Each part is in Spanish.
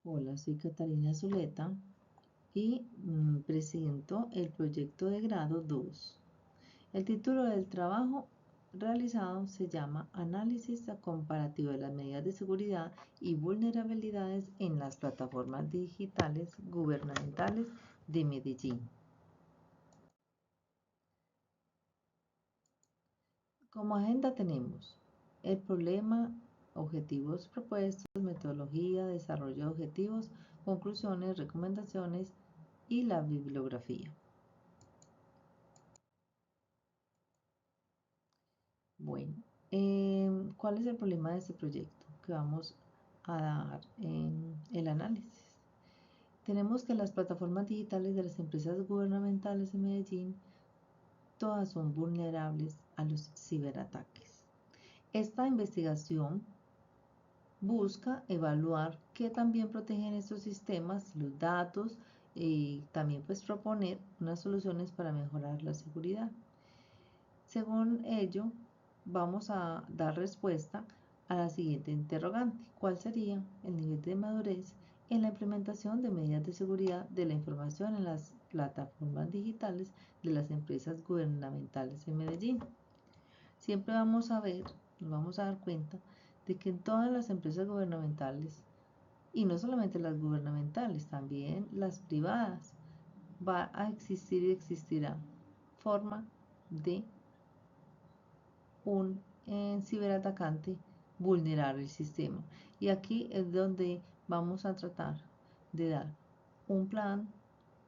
Hola, soy Catalina Zuleta y presento el proyecto de grado 2. El título del trabajo realizado se llama Análisis comparativo de las medidas de seguridad y vulnerabilidades en las plataformas digitales gubernamentales de Medellín. Como agenda tenemos el problema, objetivos propuestos, metodología, desarrollo de objetivos, conclusiones, recomendaciones y la bibliografía. Bueno, ¿cuál es el problema de este proyecto que vamos a dar en el análisis? Tenemos que las plataformas digitales de las empresas gubernamentales en Medellín todas son vulnerables a los ciberataques. Esta investigación busca evaluar qué también protegen estos sistemas, los datos, y también pues proponer unas soluciones para mejorar la seguridad. Según ello, vamos a dar respuesta a la siguiente interrogante: ¿cuál sería el nivel de madurez en la implementación de medidas de seguridad de la información en las plataformas digitales de las empresas gubernamentales en Medellín? Siempre vamos a ver, nos vamos a dar cuenta de que en todas las empresas gubernamentales, y no solamente las gubernamentales, también las privadas, va a existir y existirá forma de un ciberatacante vulnerar el sistema. Y aquí es donde vamos a tratar de dar un plan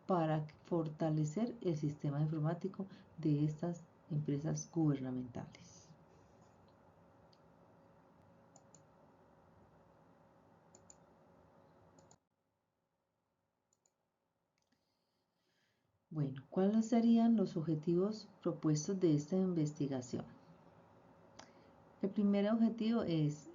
para fortalecer el sistema informático de estas empresas gubernamentales. Bueno, ¿cuáles serían los objetivos propuestos de esta investigación? El primer objetivo es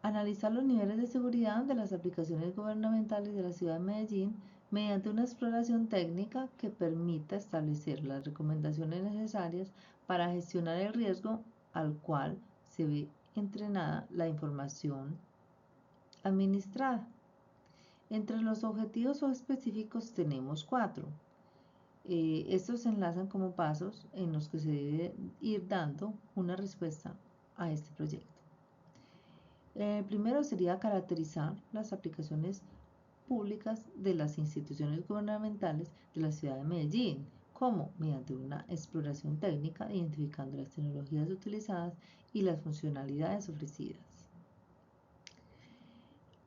analizar los niveles de seguridad de las aplicaciones gubernamentales de la ciudad de Medellín mediante una exploración técnica que permita establecer las recomendaciones necesarias para gestionar el riesgo al cual se ve entrenada la información administrada. Entre los objetivos específicos tenemos 4. Estos se enlazan como pasos en los que se debe ir dando una respuesta a este proyecto. El primero sería caracterizar las aplicaciones públicas de las instituciones gubernamentales de la ciudad de Medellín, como mediante una exploración técnica identificando las tecnologías utilizadas y las funcionalidades ofrecidas.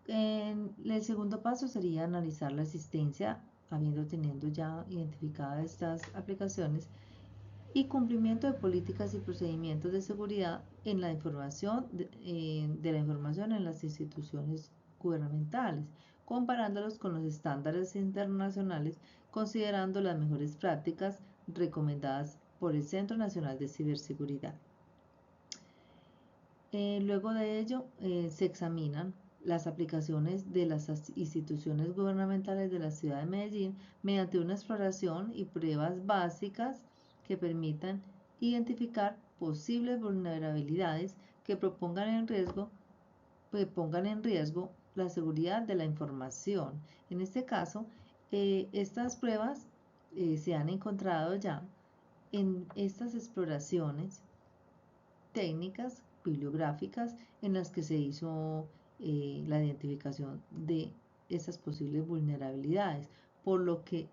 El segundo paso sería analizar la existencia, teniendo ya identificadas estas aplicaciones, y cumplimiento de políticas y procedimientos de seguridad en la información de la información en las instituciones gubernamentales, comparándolos con los estándares internacionales, considerando las mejores prácticas recomendadas por el Centro Nacional de Ciberseguridad. Luego de ello, se examinan las aplicaciones de las instituciones gubernamentales de la ciudad de Medellín mediante una exploración y pruebas básicas que permitan identificar posibles vulnerabilidades que pongan en riesgo la seguridad de la información. En este caso, estas pruebas se han encontrado ya en estas exploraciones técnicas bibliográficas en las que se hizo la identificación de esas posibles vulnerabilidades, por lo que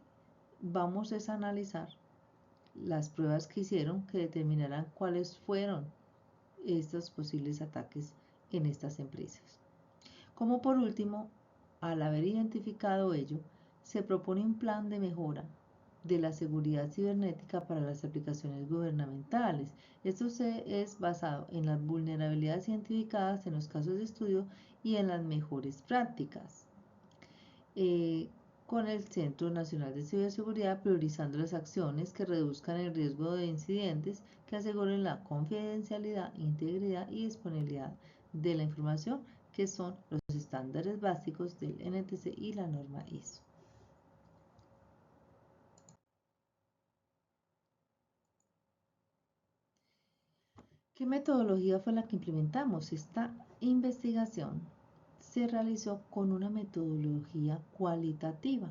vamos a analizar las pruebas que hicieron que determinarán cuáles fueron estos posibles ataques en estas empresas. Como por último, al haber identificado ello, se propone un plan de mejora de la seguridad cibernética para las aplicaciones gubernamentales. Esto es basado en las vulnerabilidades identificadas en los casos de estudio y en las mejores prácticas. Con el Centro Nacional de Ciberseguridad priorizando las acciones que reduzcan el riesgo de incidentes que aseguren la confidencialidad, integridad y disponibilidad de la información, que son los estándares básicos del NTC y la norma ISO. ¿Qué metodología fue la que implementamos? Esta investigación se realizó con una metodología cualitativa,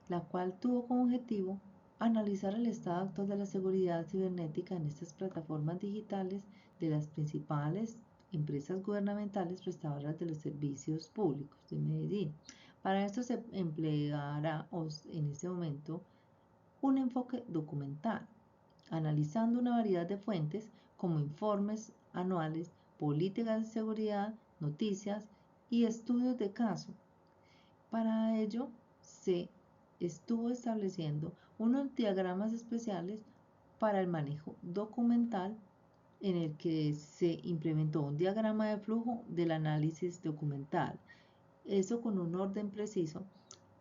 la cual tuvo como objetivo analizar el estado actual de la seguridad cibernética en estas plataformas digitales de las principales empresas gubernamentales prestadoras de los servicios públicos de Medellín. Para esto se empleará en este momento un enfoque documental, analizando una variedad de fuentes como informes anuales, políticas de seguridad, noticias y estudios de caso. Para ello se estuvo estableciendo unos diagramas especiales para el manejo documental en el que se implementó un diagrama de flujo del análisis documental, eso con un orden preciso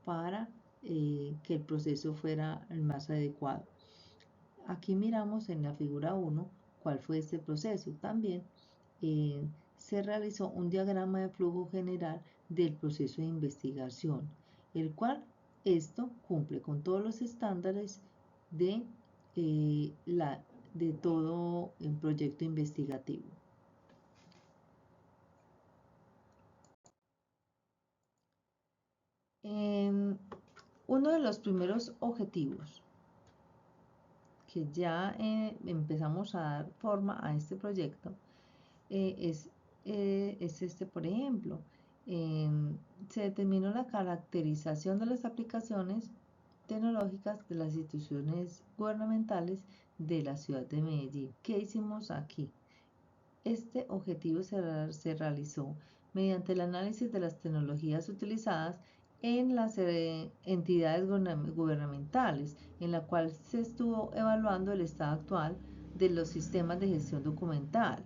para que el proceso fuera el más adecuado. Aquí miramos en la figura 1 cuál fue este proceso. También se realizó un diagrama de flujo general del proceso de investigación, el cual esto cumple con todos los estándares de, de todo el proyecto investigativo. Uno de los primeros objetivos que ya empezamos a dar forma a este proyecto es este, por ejemplo. Se determinó la caracterización de las aplicaciones tecnológicas de las instituciones gubernamentales de la ciudad de Medellín. ¿Qué hicimos aquí? Este objetivo se realizó mediante el análisis de las tecnologías utilizadas en las entidades gubernamentales, en la cual se estuvo evaluando el estado actual de los sistemas de gestión documental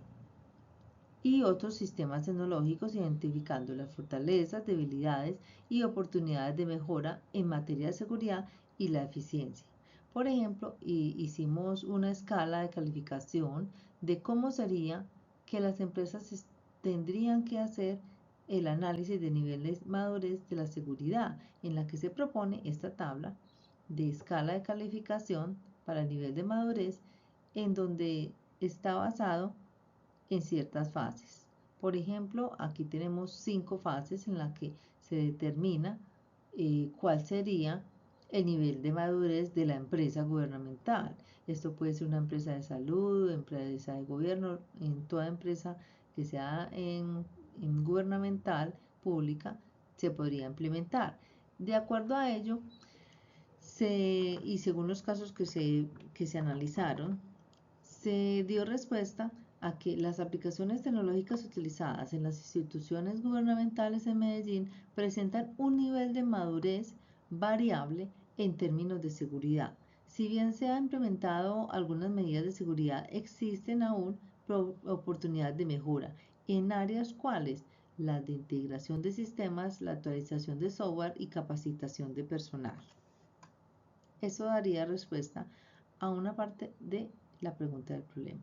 y otros sistemas tecnológicos, identificando las fortalezas, debilidades y oportunidades de mejora en materia de seguridad y la eficiencia. Por ejemplo, hicimos una escala de calificación de cómo sería que las empresas tendrían que hacer el análisis de niveles de madurez de la seguridad, en la que se propone esta tabla de escala de calificación para el nivel de madurez, en donde está basado en ciertas fases. Por ejemplo, aquí tenemos 5 fases en las que se determina cuál sería el nivel de madurez de la empresa gubernamental. Esto puede ser una empresa de salud, empresa de gobierno, en toda empresa que sea en gubernamental, pública, se podría implementar. De acuerdo a ello, y según los casos que se analizaron, se dio respuesta a que las aplicaciones tecnológicas utilizadas en las instituciones gubernamentales en Medellín presentan un nivel de madurez variable en términos de seguridad. Si bien se han implementado algunas medidas de seguridad, existen aún oportunidades de mejora en áreas cuales las de integración de sistemas, la actualización de software y capacitación de personal. Eso daría respuesta a una parte de la pregunta del problema.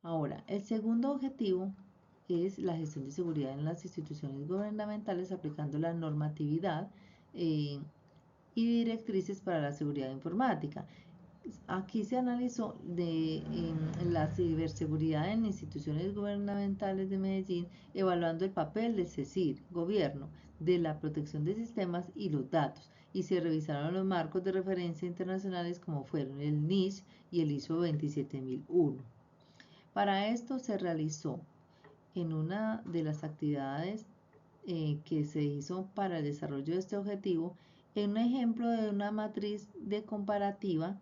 Ahora, el segundo objetivo es la gestión de seguridad en las instituciones gubernamentales aplicando la normatividad y directrices para la seguridad informática. Aquí se analizó la ciberseguridad en instituciones gubernamentales de Medellín, evaluando el papel del CECIR, gobierno, de la protección de sistemas y los datos, y se revisaron los marcos de referencia internacionales como fueron el NIST y el ISO 27001. Para esto se realizó en una de las actividades que se hizo para el desarrollo de este objetivo, en un ejemplo de una matriz de comparativa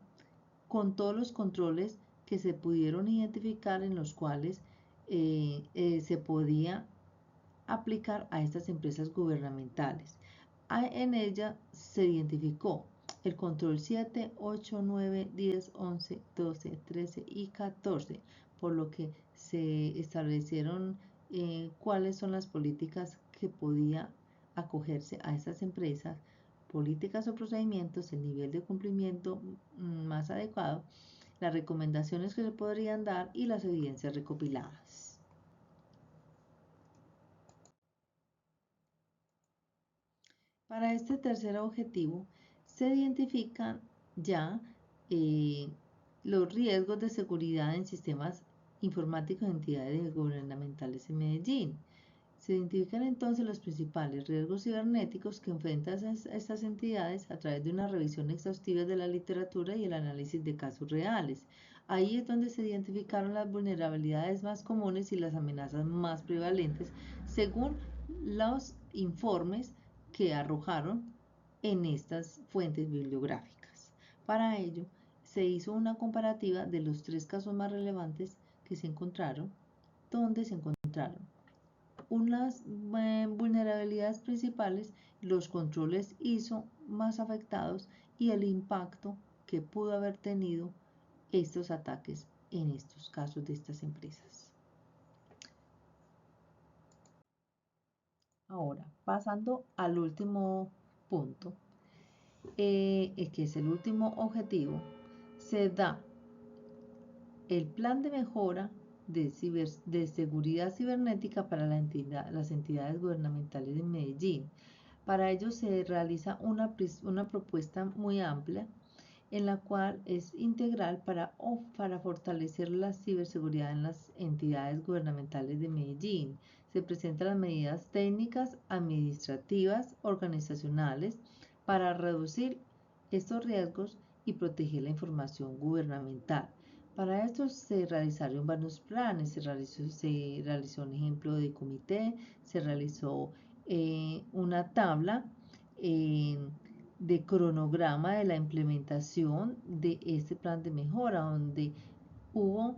con todos los controles que se pudieron identificar en los cuales se podía aplicar a estas empresas gubernamentales. En ella se identificó el control 7, 8, 9, 10, 11, 12, 13 y 14, por lo que se establecieron cuáles son las políticas que podía acogerse a estas empresas, políticas o procedimientos, el nivel de cumplimiento más adecuado, las recomendaciones que se podrían dar y las evidencias recopiladas. Para este tercer objetivo se identifican ya los riesgos de seguridad en sistemas informáticos de entidades gubernamentales en Medellín. Se identifican entonces los principales riesgos cibernéticos que enfrentan estas entidades a través de una revisión exhaustiva de la literatura y el análisis de casos reales. Ahí es donde se identificaron las vulnerabilidades más comunes y las amenazas más prevalentes según los informes que arrojaron en estas fuentes bibliográficas. Para ello, se hizo una comparativa de los 3 casos más relevantes que se encontraron, donde se encontraron unas vulnerabilidades principales, los controles ISO más afectados y el impacto que pudo haber tenido estos ataques en estos casos de estas empresas. Ahora, pasando al último punto, que es el último objetivo, se da el plan de mejora de seguridad cibernética para las entidades gubernamentales de Medellín. Para ello se realiza una propuesta muy amplia en la cual es integral para fortalecer la ciberseguridad en las entidades gubernamentales de Medellín. Se presentan las medidas técnicas, administrativas, organizacionales para reducir estos riesgos y proteger la información gubernamental. Para esto se realizaron varios planes, se realizó un ejemplo de comité, se realizó una tabla de cronograma de la implementación de este plan de mejora, donde hubo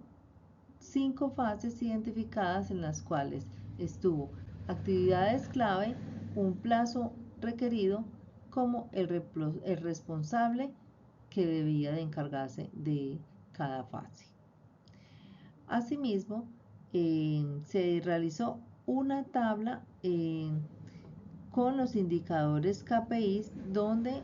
5 fases identificadas en las cuales estuvo actividades clave, un plazo requerido como el responsable que debía de encargarse de cada fase. Asimismo, se realizó una tabla con los indicadores KPI donde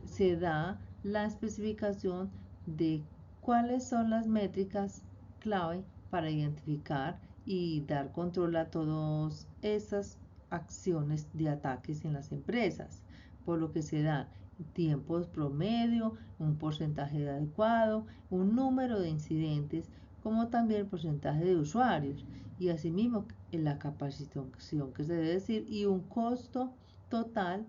se da la especificación de cuáles son las métricas clave para identificar y dar control a todas esas acciones de ataques en las empresas, por lo que se dan tiempos promedio, un porcentaje adecuado, un número de incidentes, como también el porcentaje de usuarios y asimismo en la capacitación que se debe decir y un costo total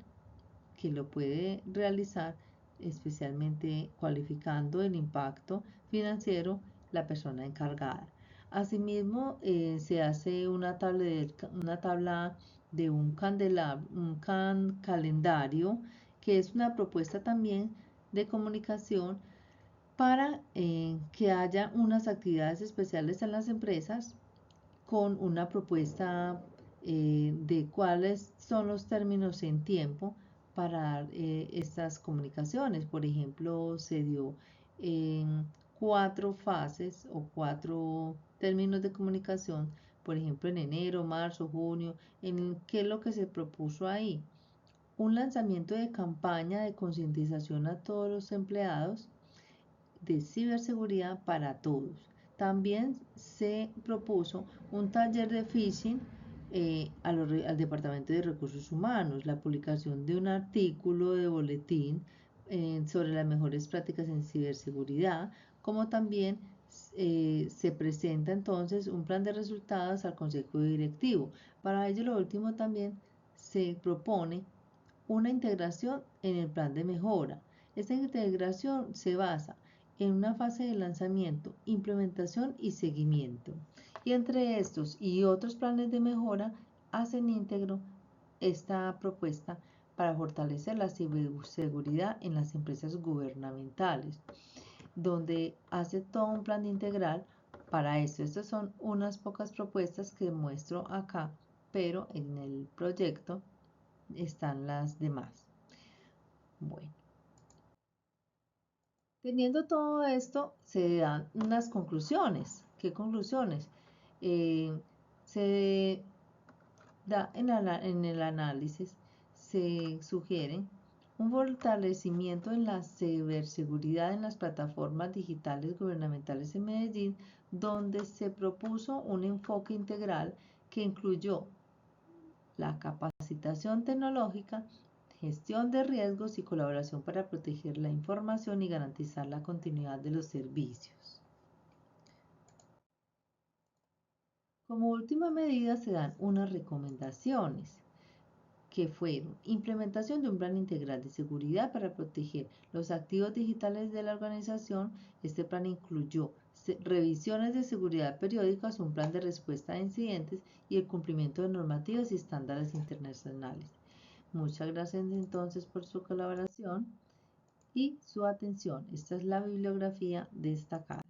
que lo puede realizar, especialmente cualificando el impacto financiero la persona encargada. Asimismo, se hace una tabla de un calendario, que es una propuesta también de comunicación para que haya unas actividades especiales en las empresas con una propuesta de cuáles son los términos en tiempo para dar estas comunicaciones. Por ejemplo, se dio en 4 fases o 4 términos de comunicación, por ejemplo, en enero, marzo, junio, en qué es lo que se propuso ahí. Un lanzamiento de campaña de concientización a todos los empleados de ciberseguridad para todos. También se propuso un taller de phishing al Departamento de Recursos Humanos, la publicación de un artículo de boletín sobre las mejores prácticas en ciberseguridad, como también se presenta entonces un plan de resultados al Consejo Directivo. Para ello, lo último también se propone una integración en el plan de mejora. Esta integración se basa en una fase de lanzamiento, implementación y seguimiento. Y entre estos y otros planes de mejora hacen íntegro esta propuesta para fortalecer la ciberseguridad en las empresas gubernamentales, donde hace todo un plan integral para esto. Estas son unas pocas propuestas que muestro acá, pero en el proyecto están las demás. Bueno. Teniendo todo esto, se dan unas conclusiones. ¿Qué conclusiones? Se da en el análisis, se sugiere un fortalecimiento en la ciberseguridad en las plataformas digitales gubernamentales en Medellín, donde se propuso un enfoque integral que incluyó la capacitación tecnológica, gestión de riesgos y colaboración para proteger la información y garantizar la continuidad de los servicios. Como última medida se dan unas recomendaciones que fueron implementación de un plan integral de seguridad para proteger los activos digitales de la organización. Este plan incluyó revisiones de seguridad periódicas, un plan de respuesta a incidentes y el cumplimiento de normativas y estándares internacionales. Muchas gracias entonces por su colaboración y su atención. Esta es la bibliografía destacada.